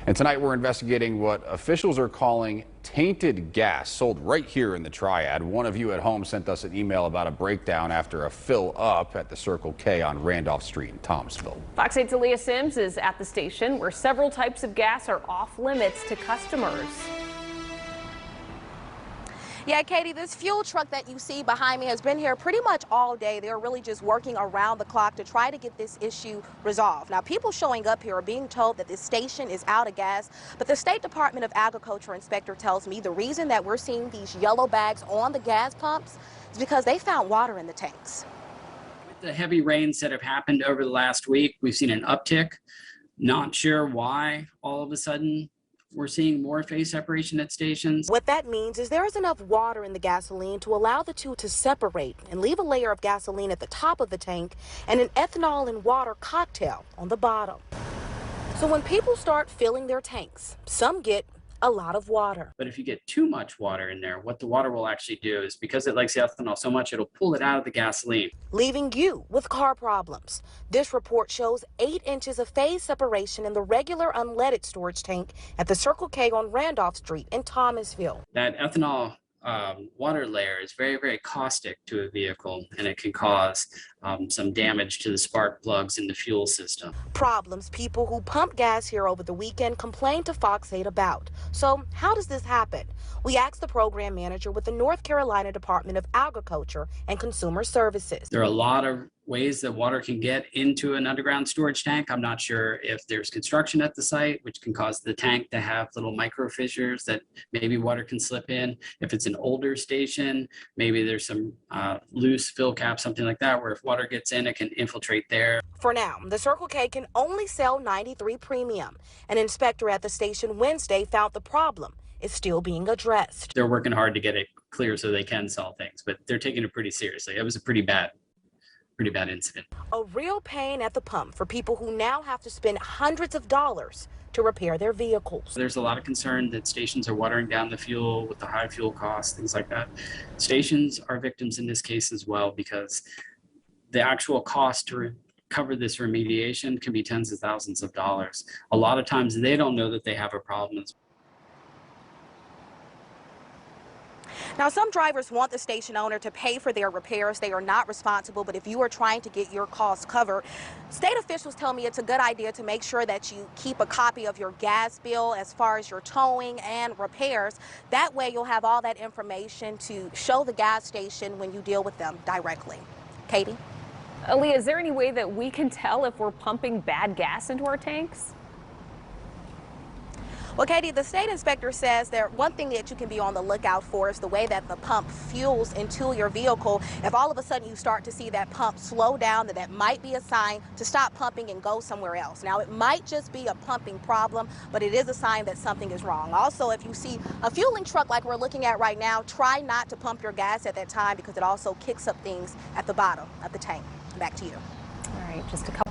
And tonight we're investigating what officials are calling tainted gas sold right here in the Triad. One of you at home sent us an email about a breakdown after a fill up at the Circle K on Randolph Street in Thomasville. Fox 8's Aaliyah Sims is at the station where several types of gas are off limits to customers. Yeah, Katie, this fuel truck that you see behind me has been here pretty much all day. They're really just working around the clock to try to get this issue resolved. Now, people showing up here are being told that this station is out of gas, but the State Department of Agriculture inspector tells me the reason that we're seeing these yellow bags on the gas pumps is because they found water in the tanks. With the heavy rains that have happened over the last week, we've seen an uptick. Not sure why all of a sudden we're seeing more phase separation at stations. What that means is there is enough water in the gasoline to allow the two to separate and leave a layer of gasoline at the top of the tank and an ethanol and water cocktail on the bottom. So when people start filling their tanks, some get a lot of water. But if you get too much water in there, what the water will actually do is, because it likes the ethanol so much, it'll pull it out of the gasoline, leaving you with car problems. This report shows 8 inches of phase separation in the regular unleaded storage tank at the Circle K on Randolph Street in Thomasville. that ethanol water layer is very, very caustic to a vehicle, and it can cause some damage to the spark plugs in the fuel system. Problems people who pump gas here over the weekend complained to Fox 8 about. So how does this happen? We asked the program manager with the North Carolina Department of Agriculture and Consumer Services. There are a lot of ways that water can get into an underground storage tank. I'm not sure if there's construction at the site, which can cause the tank to have little micro fissures that maybe water can slip in. If it's an older station, maybe there's some loose fill cap, something like that, where if water gets in, it can infiltrate there. For now, the Circle K can only sell 93 Premium. An inspector at the station Wednesday found the problem is still being addressed. They're working hard to get it clear so they can sell things, but they're taking it pretty seriously. It was a pretty bad incident. A real pain at the pump for people who now have to spend hundreds of dollars to repair their vehicles. There's a lot of concern that stations are watering down the fuel with the high fuel costs, things like that. Stations are victims in this case as well, because the actual cost to cover this remediation can be tens of thousands of dollars. A lot of times they don't know that they have a problem. Now, some drivers want the station owner to pay for their repairs. They are not responsible, but if you are trying to get your costs covered, state officials tell me it's a good idea to make sure that you keep a copy of your gas bill as far as your towing and repairs. That way you'll have all that information to show the gas station when you deal with them directly. Katie? Aaliyah, is there any way that we can tell if we're pumping bad gas into our tanks? Well, Katie, the state inspector says that one thing that you can be on the lookout for is the way that the pump fuels into your vehicle. If all of a sudden you start to see that pump slow down, that might be a sign to stop pumping and go somewhere else. Now, it might just be a pumping problem, but it is a sign that something is wrong. Also, if you see a fueling truck like we're looking at right now, try not to pump your gas at that time because it also kicks up things at the bottom of the tank. Back to you. All right, just a couple